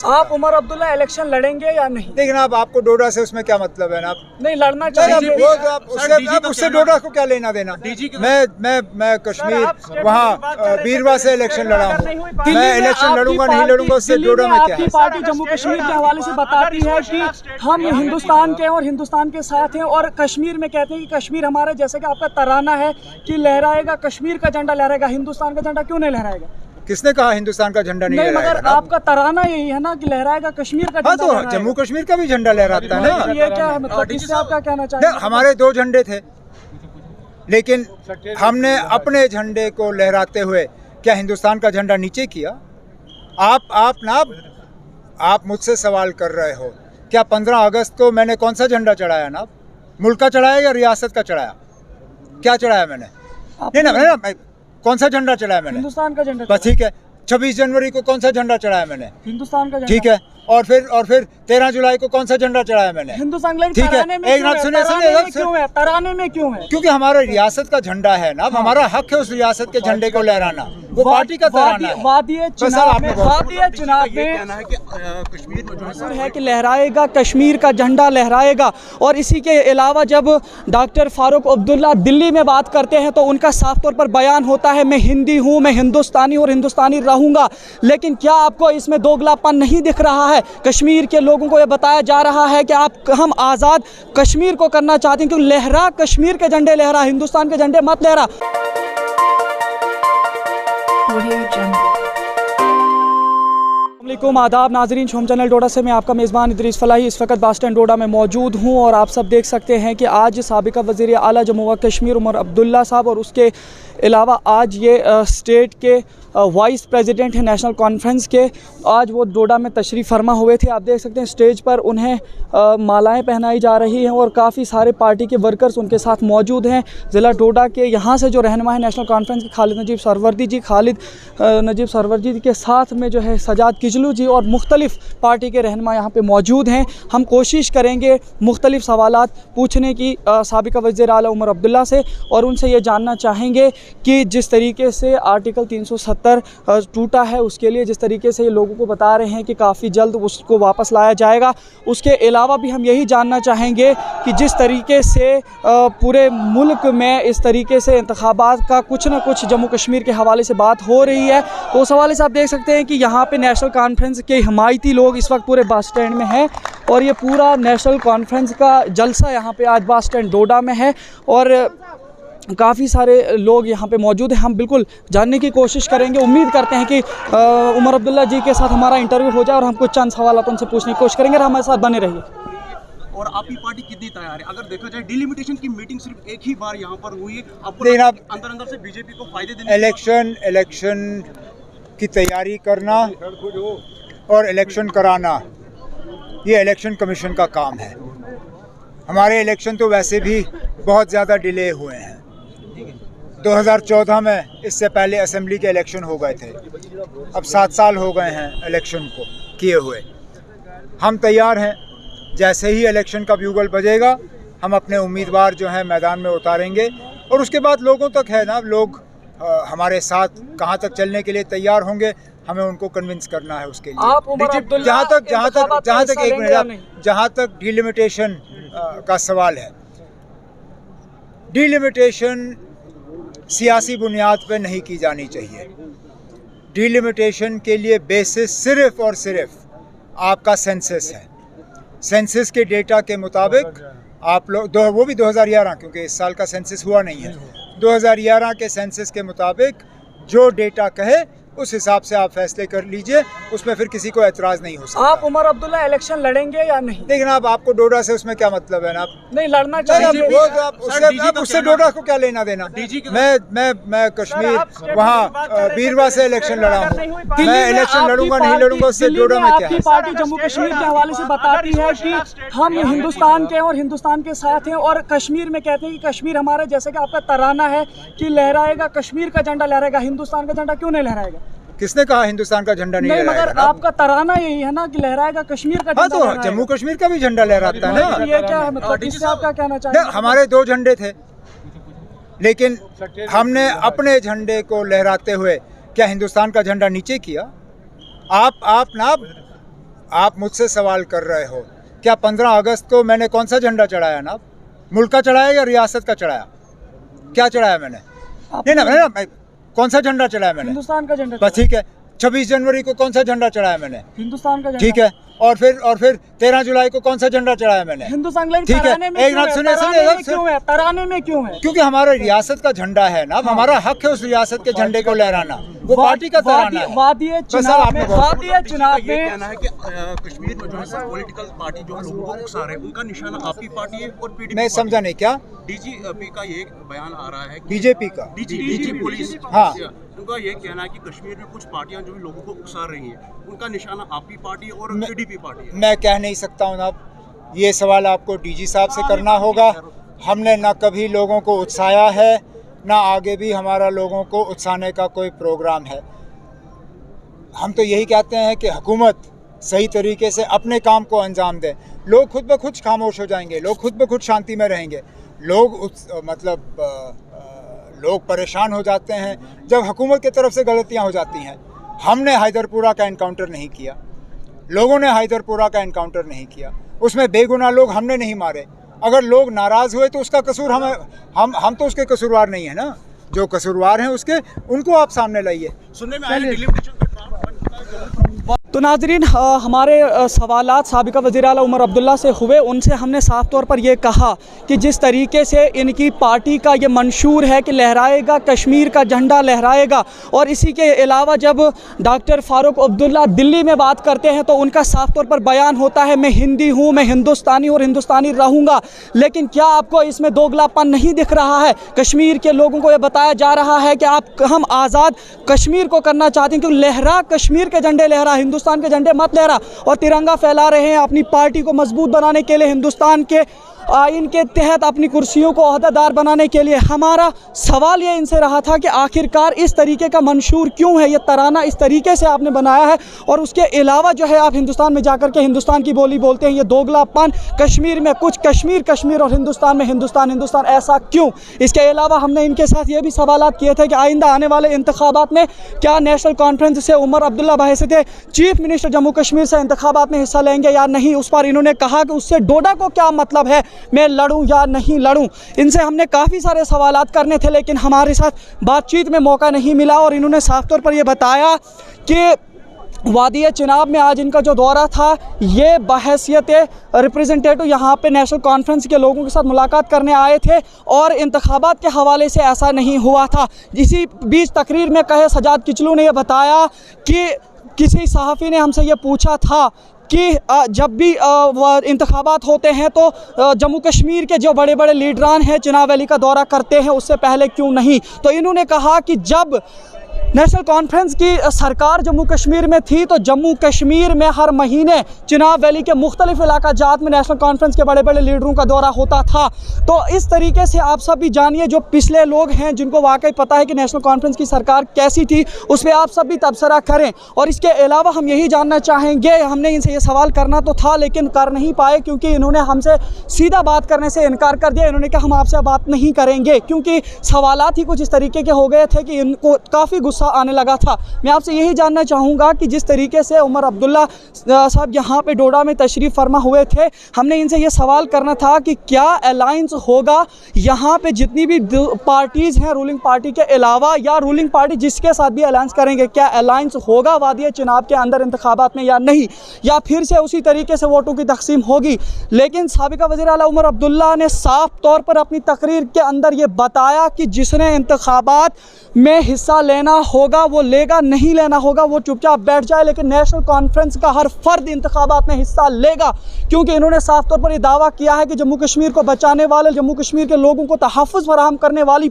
आप उमर अब्दुल्ला इलेक्शन लड़ेंगे या नहीं? लेकिन अब आपको डोडा से उसमें क्या मतलब है ना? नहीं लड़ना चाहिए। वो आप उससे डोडा को क्या लेना देना? मैं कश्मीर वहाँ बीरवा से इलेक्शन लड़ा हूँ। मैं इलेक्शन लड़ूंगा नहीं लड़ूंगा उससे डोडा में क्या है? आपकी पार्टी जम्मू कश्मीर के हवाले से बताती है कि हम हिंदुस्तान के और हिंदुस्तान के साथ हैं, और कश्मीर में कहते हैं कि कश्मीर हमारा, जैसे कि आपका तराना है कि लहराएगा कश्मीर का झंडा लहराएगा, हिंदुस्तान का झंडा क्यों नहीं लहराएगा? किसने कहा हिंदुस्तान का झंडा नहीं लहराएगा? मगर आपका तराना यही है ना कि लहराएगा कश्मीर का झंडा। हाँ तो जम्मू कश्मीर का भी झंडा लहराता है ना। ये क्या मतलब, इससे आप क्या कहना चाहते हैं? हमारे दो झंडे थे, लेकिन हमने अपने झंडे को लहराते हुए क्या हिंदुस्तान का झंडा नीचे किया? आप मुझसे सवाल कर रहे हो, क्या 15 अगस्त को मैंने कौन सा झंडा चढ़ाया ना? मुल्क का चढ़ाया या रियासत का चढ़ाया? क्या चढ़ाया मैंने? नहीं ना, कौन सा झंडा चढ़ाया मैंने? हिंदुस्तान का झंडा। बस ठीक है। 26 जनवरी को कौन सा झंडा चढ़ाया मैंने? हिंदुस्तान का झंडा। ठीक है। और फिर 13 जुलाई को कौन सा झंडा चढ़ाया मैंने? हिंदुस्तान। ठीक है। एक मिनट सुनिए, तराने में क्यों है? क्योंकि हमारा रियासत का झंडा है ना, हमारा हक है उस रियासत के झंडे को लहराना। वो पार्टी का तराना है। वादिये चुनाव में कश्मीर है कि लहराएगा कश्मीर का झंडा लहराएगा। और इसी के अलावा जब डॉक्टर फारूक अब्दुल्ला दिल्ली में बात करते हैं तो उनका साफ तौर पर बयान होता है, मैं हिंदी हूँ, मैं हिंदुस्तानी और हिंदुस्तानी रहूँगा। लेकिन क्या आपको इसमें दोगलापन नहीं दिख रहा है? कश्मीर के लोगों को यह बताया जा रहा है कि हम आज़ाद कश्मीर को करना चाहते हैं, क्योंकि लहरा कश्मीर के झंडे लहरा, हिंदुस्तान के झंडे मत लहरा। वालेकुम आदाब नाजरीन, शोम चैनल डोडा से मैं आपका मेज़बान इदरीस फलाही इस वक्त बस स्टैंड डोडा में मौजूद हूं, और आप सब देख सकते हैं कि आज साबिका वज़ीर आला जम्मू व कश्मीर उमर अब्दुल्ला साहब और उसके अलावा आज ये स्टेट के वाइस प्रेसिडेंट हैं नेशनल कॉन्फ्रेंस के, आज वो डोडा में तशरीफ़ फरमा हुए थे। आप देख सकते हैं स्टेज पर उन्हें मालाएं पहनाई जा रही हैं और काफ़ी सारे पार्टी के वर्कर्स उनके साथ मौजूद हैं। ज़िला डोडा के यहाँ से जो रहनुमा है नेशनल कॉन्फ्रेंस के खालिद नजीब सरवर्दी जी के साथ में जो है सजाद किजलू जी और मुख्तलिफ़ पार्टी के रहनुमा यहाँ पर मौजूद हैं। हम कोशिश करेंगे मुख्तलिफ़ सवालात पूछने की साबिका वज़ीर आला उमर अब्दुल्ला से, और उनसे ये जानना चाहेंगे कि जिस तरीके से आर्टिकल 370 टूटा है उसके लिए जिस तरीके से ये लोगों को बता रहे हैं कि काफ़ी जल्द उसको वापस लाया जाएगा, उसके अलावा भी हम यही जानना चाहेंगे कि जिस तरीके से पूरे मुल्क में इस तरीके से इंतखाबात का कुछ ना कुछ जम्मू कश्मीर के हवाले से बात हो रही है, तो उस हवाले से आप देख सकते हैं कि यहाँ पे नेशनल कॉन्फ्रेंस के हिमायती लोग इस वक्त पूरे बस स्टैंड में हैं, और ये पूरा नेशनल कॉन्फ्रेंस का जलसा यहाँ पे आज बस स्टैंड डोडा में है, और काफ़ी सारे लोग यहाँ पे मौजूद हैं। हम बिल्कुल जानने की कोशिश करेंगे, उम्मीद करते हैं कि उमर अब्दुल्ला जी के साथ हमारा इंटरव्यू हो जाए और हम कुछ चंद सवाल उनसे पूछने की कोशिश करेंगे, और हमारे साथ बने रहिए। और आपकी पार्टी कितनी तैयार है? अगर देखा जाए डिलिमिटेशन की मीटिंग सिर्फ एक ही बार यहाँ पर हुई है, आपको अंदर से बीजेपी को फायदे देने इलेक्शन की तैयारी करना और इलेक्शन कराना ये इलेक्शन कमीशन का काम है। हमारे इलेक्शन तो वैसे भी बहुत ज़्यादा डिले हुए हैं। 2014 में इससे पहले असेंबली के इलेक्शन हो गए थे, अब 7 साल हो गए हैं इलेक्शन को किए हुए। हम तैयार हैं, जैसे ही इलेक्शन का ब्यूगल बजेगा हम अपने उम्मीदवार जो हैं मैदान में उतारेंगे, और उसके बाद लोगों तक है ना, लोग हमारे साथ कहाँ तक चलने के लिए तैयार होंगे, हमें उनको कन्विंस करना है उसके लिए। जहाँ तक डिलिमिटेशन का सवाल है, डिलिमिटेशन सियासी बुनियाद पर नहीं की जानी चाहिए। डिलिमिटेशन के लिए बेसिस सिर्फ और सिर्फ आपका सेंसस है। सेंसस के डेटा के मुताबिक आप लोग वो भी 2011, क्योंकि इस साल का सेंसस हुआ नहीं है, 2011 के सेंसस के मुताबिक जो डेटा कहे उस हिसाब से आप फैसले कर लीजिए, उसमें फिर किसी को एतराज़ नहीं हो सकता। आप उमर अब्दुल्ला इलेक्शन लड़ेंगे या नहीं? लेकिन अब आपको डोडा से उसमें क्या मतलब है ना? नहीं लड़ना चाहिए। वो उससे डोडा को क्या लेना देना? मैं कश्मीर वहाँ बीरवा से इलेक्शन लड़ा हूँ। मैं इलेक्शन लड़ूंगा नहीं लड़ूंगा उससे डोडा में क्या है? आपकी पार्टी जम्मू कश्मीर के हवाले से बताती है कि हम हिंदुस्तान के और हिंदुस्तान के साथ हैं, और कश्मीर में कहते हैं कि कश्मीर हमारा, जैसे कि आपका तराना है कि लहराएगा कश्मीर का झंडा लहराएगा, हिंदुस्तान का झंडा क्यों नहीं लहराएगा? किसने कहा हिंदुस्तान का झंडा नहीं लहराएगा? मगर आपका तराना यही है ना कि लहराएगा कश्मीर का झंडा। हाँ तो जम्मू कश्मीर का भी झंडा लहराता है ना। ये क्या मतलब, इससे आप क्या कहना चाहते हैं? हमारे दो झंडे थे, लेकिन हमने अपने झंडे को लहराते हुए क्या हिंदुस्तान का झंडा नीचे किया? आप मुझसे सवाल कर रहे हो, क्या 15 अगस्त को मैंने कौन सा झंडा चढ़ाया ना? मुल्क का चढ़ाया या रियासत का चढ़ाया? क्या चढ़ाया मैंने? नहीं ना, कौन सा झंडा चढ़ाया मैंने? हिंदुस्तान का झंडा। बस ठीक है। 26 जनवरी को कौन सा झंडा चढ़ाया मैंने? हिंदुस्तान का झंडा। ठीक है। और फिर 13 जुलाई को कौन सा झंडा चढ़ाया मैंने? हिंदुस्तान का। ठीक है। एक मिनट सुनिए, तराने में क्यों है? क्योंकि हमारा रियासत का झंडा है ना, हमारा हक है उस रियासत के झंडे को लहराना। वो पार्टी का तराना है। वादिये चुनाव में कहना है कि कश्मीर में जो है पॉलिटिकल पार्टी जो लोगों को उकसा रहे हैं, उनका निशाना आपकी पार्टी है और पीडीपी। मैं समझा नहीं, क्या? डीजीपी का ये बयान आ रहा है, बीजेपी का, डीजी पुलिस, हाँ, उनका ये कहना है कि कश्मीर में कुछ पार्टियां जो लोगों को उकसा रही हैं, उनका निशाना आपकी पार्टी और पीडीपी पार्टी है। मैं कह नहीं सकता हूँ ना, ये सवाल आपको डीजी साहब से करना होगा। हमने ना कभी लोगों को उत्साया है, ना आगे भी हमारा लोगों को उत्साहने का कोई प्रोग्राम है। हम तो यही कहते हैं कि हुकूमत सही तरीके से अपने काम को अंजाम दे। लोग खुद ब खुद खामोश हो जाएंगे, लोग खुद ब खुद शांति में रहेंगे। लोग परेशान हो जाते हैं जब हुकूमत की तरफ से गलतियां हो जाती हैं। हमने हैदरपुरा का एनकाउंटर नहीं किया, लोगों ने हैदरपुरा का एनकाउंटर नहीं किया, उसमें बेगुनाह लोग हमने नहीं मारे। अगर लोग नाराज़ हुए तो उसका कसूर हम तो उसके कसूरवार नहीं है ना। जो कसूरवार हैं उनको आप सामने लाइए। सुनने में आया तो नाजरीन, हमारे सवालात साबिका वज़ीर आला उमर अब्दुल्ला से हुए। उनसे हमने साफ तौर पर यह कहा कि जिस तरीके से इनकी पार्टी का ये मंशूर है कि लहराएगा कश्मीर का झंडा लहराएगा, और इसी के अलावा जब डॉक्टर फ़ारूक अब्दुल्ला दिल्ली में बात करते हैं तो उनका साफ तौर पर बयान होता है, मैं हिंदी हूँ, मैं हिंदुस्तानी और हिंदुस्तानी रहूँगा। लेकिन क्या आपको इसमें दोगलापन नहीं दिख रहा है? कश्मीर के लोगों को यह बताया जा रहा है कि हम आज़ाद कश्मीर को करना चाहते हैं, क्योंकि लहरा कश्मीर के झंडे लहरा, हिंदुस्तान के झंडे मत लहरा, और तिरंगा फैला रहे हैं अपनी पार्टी को मजबूत बनाने के लिए, हिंदुस्तान के आइन के तहत अपनी कुर्सियों को ओहदेदार बनाने के लिए। हमारा सवाल ये इनसे रहा था कि आखिरकार इस तरीके का मंशूर क्यों है, ये तराना इस तरीके से आपने बनाया है, और उसके अलावा जो है आप हिंदुस्तान में जाकर के हिंदुस्तान की बोली बोलते हैं। ये दोगलापन, कश्मीर में कुछ कश्मीर और हिंदुस्तान में हिंदुस्तान, ऐसा क्यों? इसके अलावा हमने इनके साथ ये भी सवाल किए थे कि आइंदा आने वाले इंतखाबात में क्या नेशनल कॉन्फ्रेंस से उमर अब्दुल्ला बहैसियत चीफ मिनिस्टर जम्मू कश्मीर से इंतखाबात में हिस्सा लेंगे या नहीं। उस पर इन्होंने कहा कि उससे डोडा को क्या मतलब है, मैं लड़ूं या नहीं लड़ूं। इनसे हमने काफ़ी सारे सवालात करने थे, लेकिन हमारे साथ बातचीत में मौका नहीं मिला, और इन्होंने साफ तौर पर यह बताया कि वादिया चिनाब में आज इनका जो दौरा था, ये बहैसियत रिप्रेजेंटेटिव यहाँ पे नेशनल कॉन्फ्रेंस के लोगों के साथ मुलाकात करने आए थे, और इंतखाबात के हवाले से ऐसा नहीं हुआ था। इसी बीच तकरीर में कहे सजाद किचलू ने यह बताया कि किसी सहाफ़ी ने हमसे ये पूछा था कि जब भी इंतखाबात होते हैं तो जम्मू कश्मीर के जो बड़े बड़े लीडरान हैं चिनाब वैली का दौरा करते हैं, उससे पहले क्यों नहीं। तो इन्होंने कहा कि जब नेशनल कॉन्फ्रेंस की सरकार जम्मू कश्मीर में थी तो जम्मू कश्मीर में हर महीने चिनाब वैली के मुख्तलिफ इलाका जात में नेशनल कॉन्फ्रेंस के बड़े बड़े लीडरों का दौरा होता था। तो इस तरीके से आप सब भी जानिए, जो पिछले लोग हैं जिनको वाकई पता है कि नेशनल कॉन्फ्रेंस की सरकार कैसी थी, उस पर आप सब भी तबसरा करें। और इसके अलावा हम यही जानना चाहेंगे, हमने इनसे ये सवाल करना तो था लेकिन कर नहीं पाए, क्योंकि इन्होंने हमसे सीधा बात करने से इनकार कर दिया। इन्होंने कहा हम आपसे बात नहीं करेंगे, क्योंकि सवालात ही कुछ इस तरीके के हो गए थे कि इनको काफ़ी गुस्सा आने लगा था। मैं आपसे यही जानना चाहूँगा कि जिस तरीके से उमर अब्दुल्ला साहब यहाँ पे डोडा में तशरीफ़ फरमा हुए थे, हमने इनसे ये सवाल करना था कि क्या अलायंस होगा यहाँ पे जितनी भी पार्टीज़ हैं रूलिंग पार्टी के अलावा, या रूलिंग पार्टी जिसके साथ भी अलायंस करेंगे, क्या अलायंस होगा वादिया चिनाब के अंदर इंतखाबात में या नहीं, या फिर से उसी तरीके से वोटों की तकसीम होगी। लेकिन साबिका वज़ीर आला उमर अब्दुल्ला ने साफ तौर पर अपनी तकरीर के अंदर ये बताया कि जिसने इंतखाबात में हिस्सा लेना होगा वो लेगा, नहीं लेना होगा वो चुपचाप बैठ जाए, लेकिन नेशनल कॉन्फ्रेंस का हर फर्द इंतखाबात में हिस्सा लेगा। क्योंकि इन्होंने साफ तौर पर यह दावा किया है कि जम्मू कश्मीर को बचाने वाले, जम्मू कश्मीर के लोगों को तहफ़्फ़ुज़ फराहम करने वाली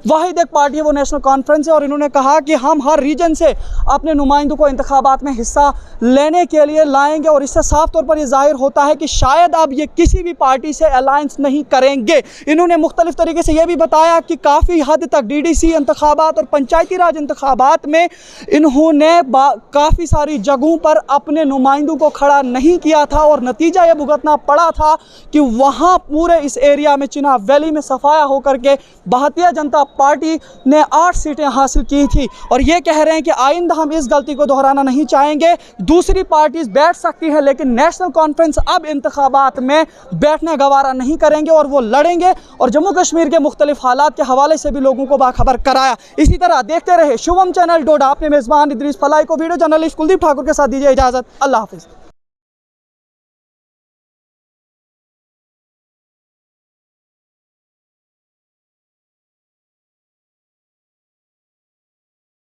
वाहिद एक पार्टी है वो नेशनल कॉन्फ्रेंस है। और इन्होंने कहा कि हम हर रीजन से अपने नुमाइंदों को इंतखाबात में हिस्सा लेने के लिए लाएंगे, और इससे साफ तौर पर यह ज़ाहिर होता है कि शायद अब ये किसी भी पार्टी से अलायंस नहीं करेंगे। इन्होंने मुख्तलिफ तरीके से यह भी बताया कि काफ़ी हद तक DDC इंतखाबात और पंचायती राज इंतखाबात इंतखाबात में इन्होंने काफ़ी सारी जगहों पर अपने नुमाइंदों को खड़ा नहीं किया था और नतीजा ये भुगतना पड़ा था कि वहाँ पूरे इस एरिया में चिनाब वैली में सफाया होकर के भारतीय जनता पार्टी ने 8 सीटें हासिल की थी। और ये कह रहे हैं कि आइंदा हम इस गलती को दोहराना नहीं चाहेंगे। दूसरी पार्टीज बैठ सकती है लेकिन नेशनल कॉन्फ्रेंस अब इंतखाबात में बैठने गवारा नहीं करेंगे और वो लड़ेंगे। और जम्मू कश्मीर के मुख्तलिफ हालात के हवाले से भी लोगों को बाखबर कराया। इसी तरह देखते रहे शुभम चैनल डोडा। अपने मेज़बान इदरीस फलाई को वीडियो जर्नलिस्ट कुलदीप ठाकुर के साथ दीजिए इजाज़त। अल्लाह हाफिज़।